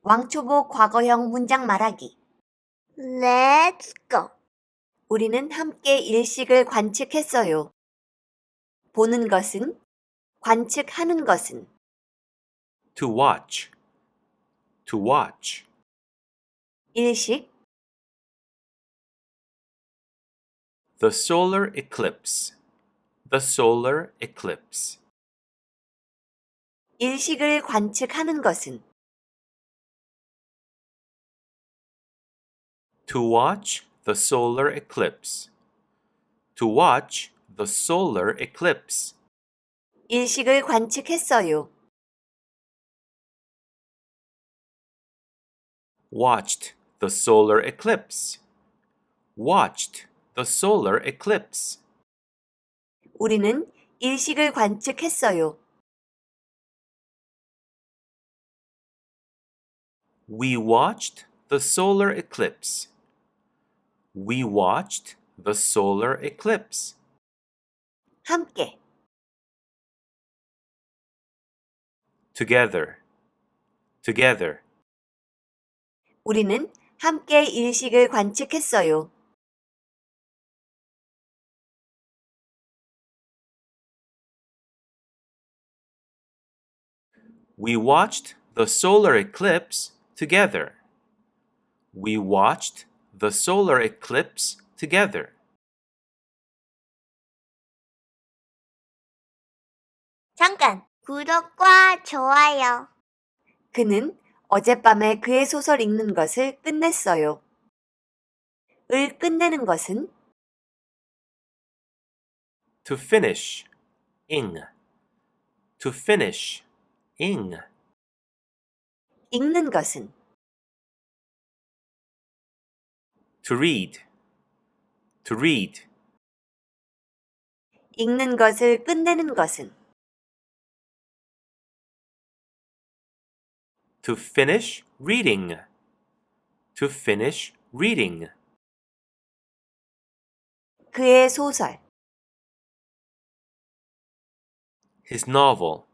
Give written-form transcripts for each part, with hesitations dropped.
왕초보 과거형 문장 말하기. Let's go. 우리는 함께 일식을 관측했어요. 보는 것은, 관측하는 것은. To watch. To watch. 일식, The solar eclipse. The solar eclipse. 일식을 관측하는 것은. To watch the solar eclipse. To watch the solar eclipse. 일식을 관측했어요. Watched the solar eclipse. Watched the solar eclipse. 우리는 일식을 관측했어요. We watched the solar eclipse. We watched the solar eclipse. 함께, Together. Together. 우리는 함께 일식을 관측했어요. We watched the solar eclipse together. We watched the solar eclipse together. 잠깐! 구독과 좋아요. 그는 어젯밤에 그의 소설 읽는 것을 끝냈어요. 을 끝내는 것은 To finish. ing. To finish. ing. 읽는 것은 To read. To read. 읽는 것을 끝내는 것은 To finish reading. To finish reading. 그의 소설, His novel.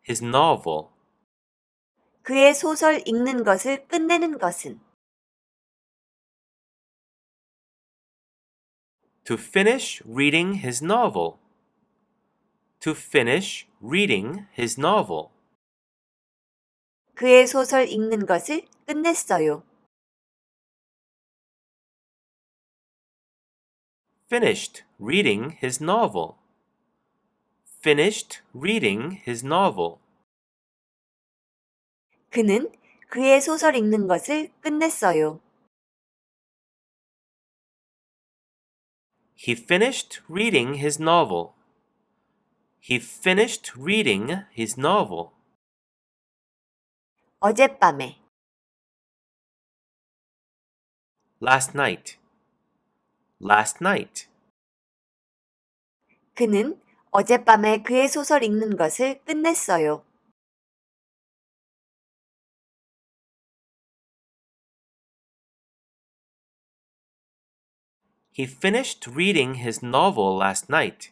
His novel. 그의 소설 읽는 것을 끝내는 것은 To finish reading his novel. To finish reading his novel. 그의 소설 읽는 것을 끝냈어요. Finished reading his novel. Finished reading his novel. 그는 그의 소설 읽는 것을 끝냈어요. He finished reading his novel. He finished reading his novel. 어젯밤에, Last night. Last night. 그는 어젯밤에 그의 소설 읽는 것을 끝냈어요. He finished reading his novel last night.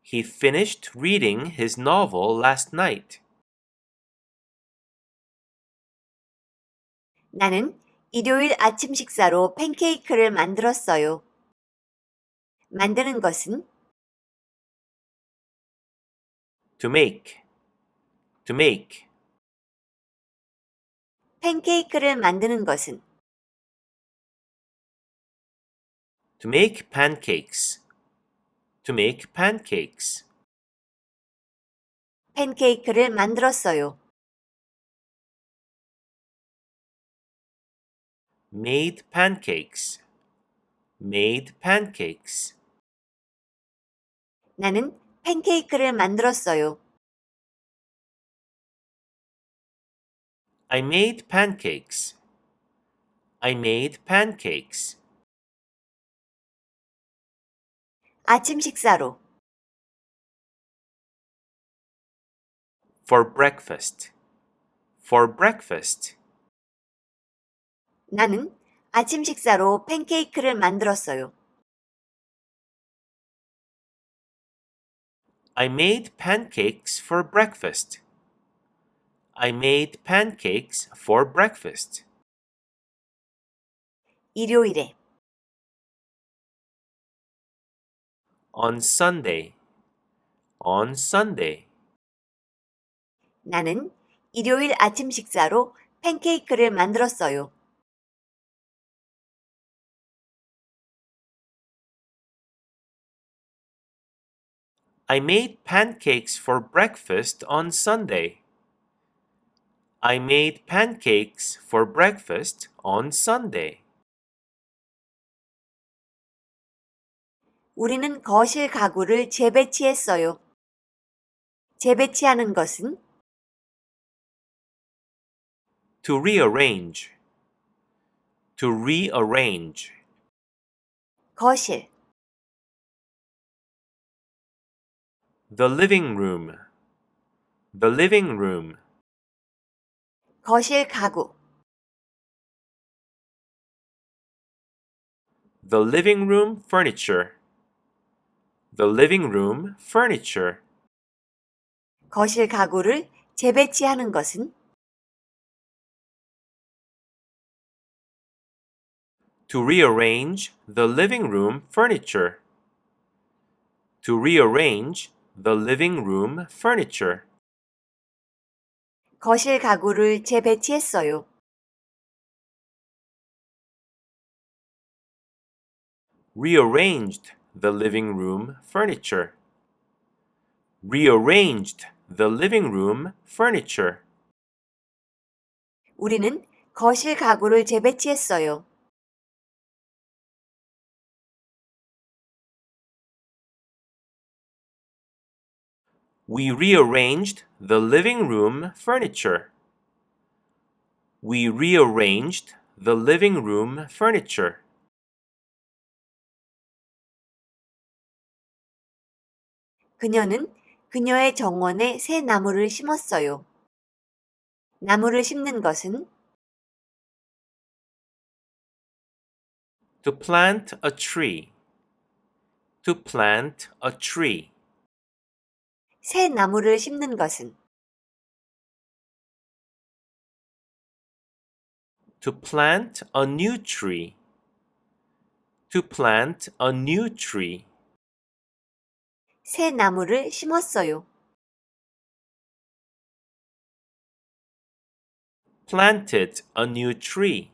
He finished reading his novel last night. 나는 일요일 아침 식사로 팬케이크를 만들었어요. 만드는 것은 To make. To make. 팬케이크를 만드는 것은 To make pancakes. To make pancakes. 팬케이크를 만들었어요. Made pancakes. Made pancakes. 나는 팬케이크를 만들었어요. I made pancakes. I made pancakes. 아침 식사로 For breakfast. For breakfast. 나는 아침 식사로 팬케이크를 만들었어요. I made pancakes for breakfast. I made pancakes for breakfast. 일요일에 On Sunday. On Sunday. 나는 일요일 아침 식사로 팬케이크를 만들었어요. I made pancakes for breakfast on Sunday. I made pancakes for breakfast on Sunday. 우리는 거실 가구를 재배치했어요. 재배치하는 것은 To rearrange. To rearrange. 거실, The living room. The living room. 거실 가구, The living room furniture. The living room furniture. 거실 가구를 재배치하는 것은 To rearrange the living room furniture. To rearrange the living room furniture. 거실 가구를 재배치했어요. Rearranged the living room furniture. Rearranged the living room furniture. 우리는 거실 가구를 재배치했어요. We rearranged the living room furniture. We rearranged the living room furniture. 그녀는 그녀의 정원에 새 나무를 심었어요. 나무를 심는 것은 To plant a tree. To plant a tree. 새 나무를 심는 것은 To plant a new tree. To plant a new tree. 새 나무를 심었어요. Planted a new tree.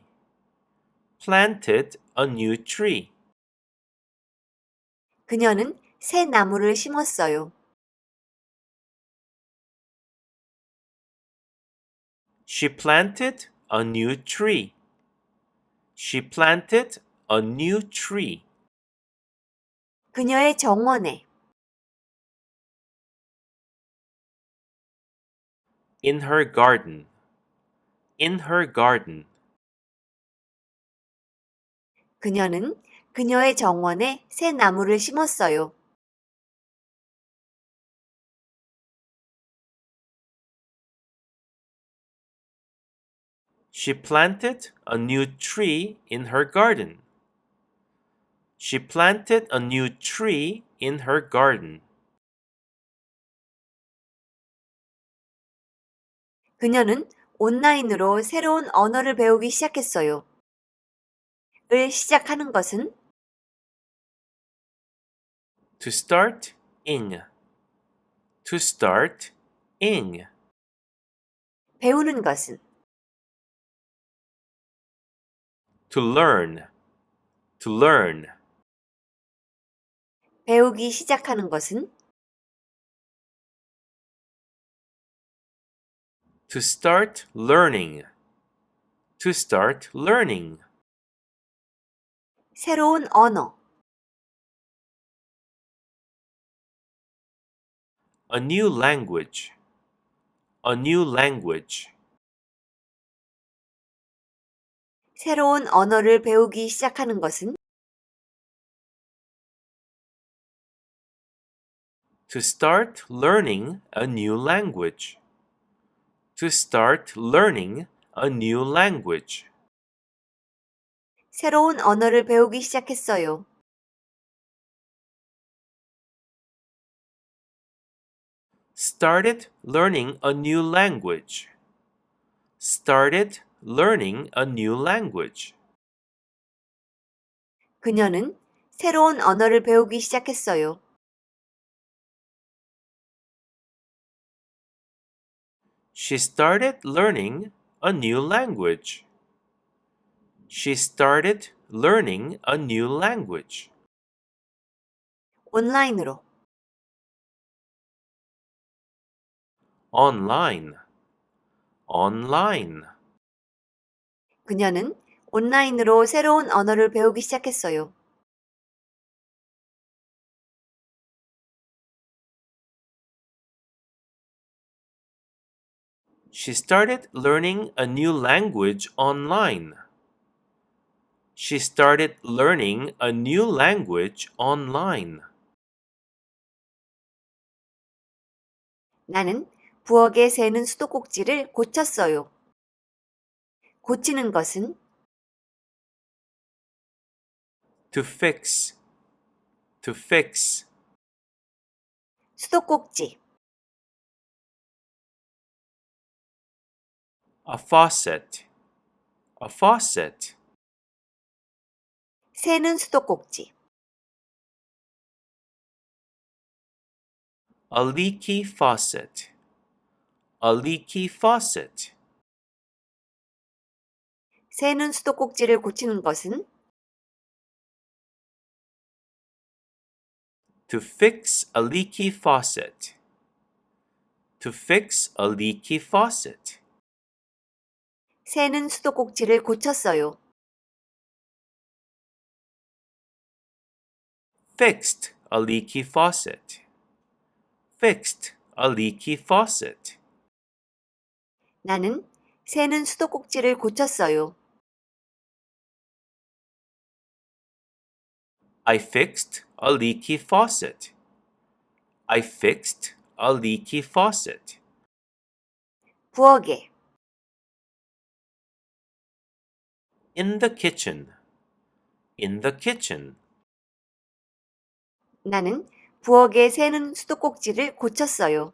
Planted a new tree. 그녀는 새 나무를 심었어요. She planted a new tree. She planted a new tree. 그녀의 정원에 In her garden. In her garden. 그녀는 그녀의 정원에 새 나무를 심었어요. She planted a new tree in her garden. She planted a new tree in her garden. 그녀는 온라인으로 새로운 언어를 배우기 시작했어요. 을 시작하는 것은 To start ing. To start ing. 배우는 것은 To learn. To learn. 배우기 시작하는 것은 To start learning. To start learning. 새로운 언어, A new language. A new language. 새로운 언어를 배우기 시작하는 것은 To start learning a new language. To start learning a new language. 새로운 언어를 배우기 시작했어요. Started learning a new language. started learning a new language. 그녀는 새로운 언어를 배우기 시작했어요. She started learning a new language. She started learning a new language. 온라인으로, Online. Online. 그녀는 온라인으로 새로운 언어를 배우기 시작했어요. She started learning a new language online. She started learning a new language online. 나는 부엌에 새는 수도꼭지를 고쳤어요. 고치는 것은 To fix. To fix. 수도꼭지, A faucet. A faucet. 새는 수도꼭지, A leaky faucet. A leaky faucet. 새는 수도꼭지를 고치는 것은 To fix a leaky faucet. To fix a leaky faucet. 새는 수도꼭지를 고쳤어요. Fixed a leaky faucet. Fixed a leaky faucet. 나는 새는 수도꼭지를 고쳤어요. I fixed a leaky faucet. I fixed a leaky faucet. 부엌에, In the kitchen. In the kitchen. 나는 부엌에 새는 수도꼭지를 고쳤어요.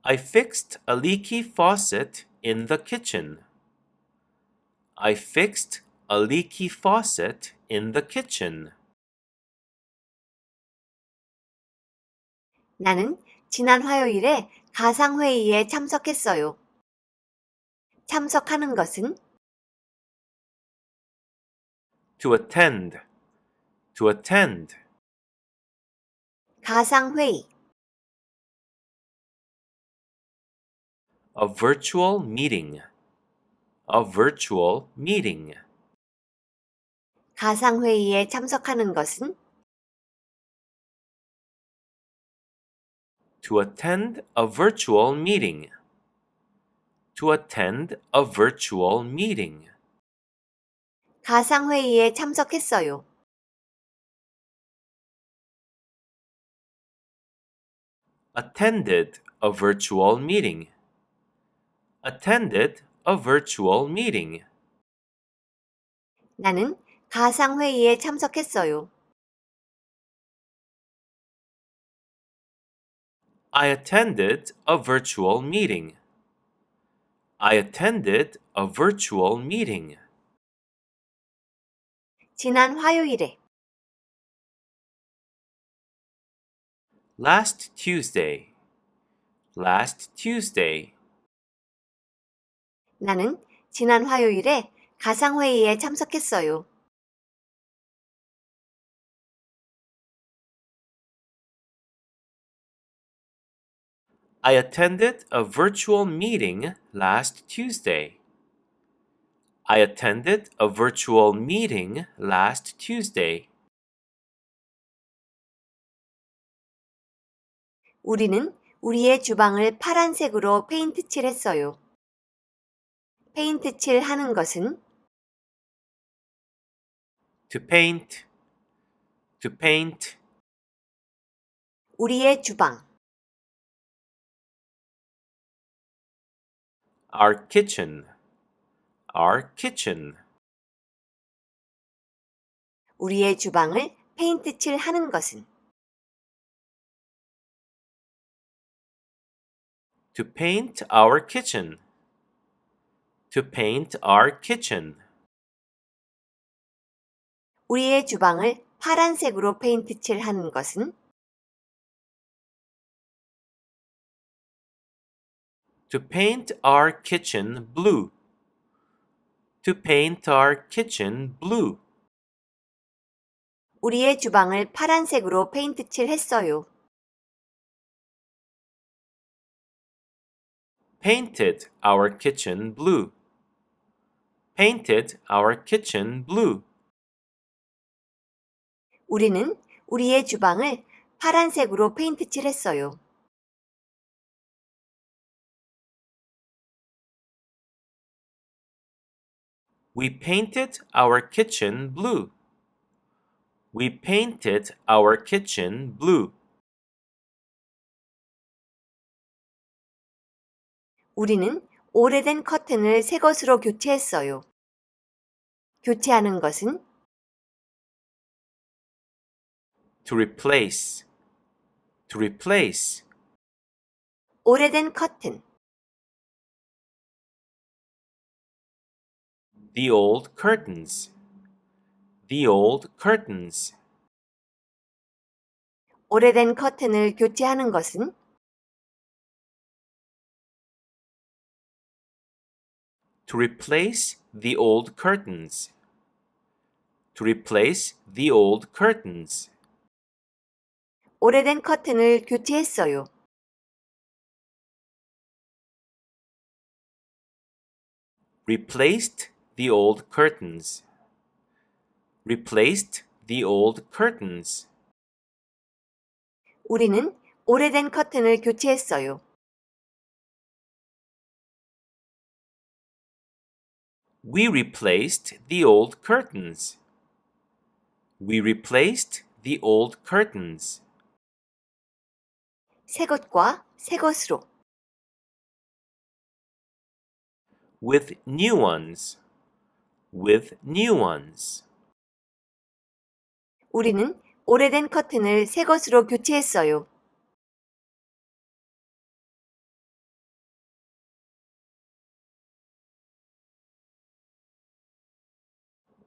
I fixed a leaky faucet in the kitchen. I fixed a leaky faucet in the kitchen. 나는 지난 화요일에 가상회의에 참석했어요. 참석하는 것은 To attend. To attend. 가상회의, A virtual meeting. A virtual meeting. 가상회의에 참석하는 것은 To attend a virtual meeting. To attend a virtual meeting. 가상회의에 참석했어요. Attended a virtual meeting. Attended a virtual meeting. 나는 가상회의에 참석했어요. I attended a virtual meeting. I attended a virtual meeting. 지난 화요일에 Last Tuesday. Last Tuesday. 나는 지난 화요일에 가상회의에 참석했어요. I attended a virtual meeting last Tuesday. I attended a virtual meeting last Tuesday. 우리는 우리의 주방을 파란색으로 페인트 칠했어요. 페인트 칠 하는 것은 To paint. To paint. 우리의 주방, Our kitchen. Our kitchen. 우리의 주방을 페인트 칠 하는 것은 To paint our kitchen. To paint our kitchen. 우리의 주방을 파란색으로 페인트 칠하는 것은 To paint our kitchen blue. To paint our kitchen blue. 우리의 주방을 파란색으로 페인트 칠했어요. Painted our kitchen blue. Painted our kitchen blue. 우리는 우리의 주방을 파란색으로 페인트 칠했어요. We painted our kitchen blue. We painted our kitchen blue. 우리는 오래된 커튼을 새 것으로 교체했어요. 교체하는 것은 To replace. To replace. 오래된 커튼, The old curtains. The old curtains. 오래된 커튼을 교체하는 것은 To replace the old curtains. To replace the old curtains. 오래된 커튼을 교체했어요. Replaced the old curtains. Replaced the old curtains. 우리는 오래된 커튼을 교체했어요. We replaced the old curtains. We replaced the old curtains. 새 것과 새 것으로, With new ones. With new ones. 우리는 오래된 커튼을 새 것으로 교체했어요.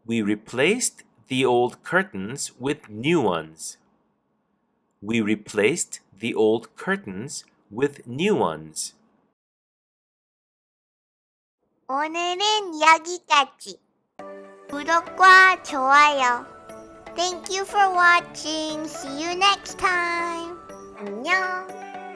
We replaced the old curtains with new ones. We replaced the old curtains with new ones. 오늘은 여기까지. 구독과 좋아요. Thank you for watching. See you next time. 안녕.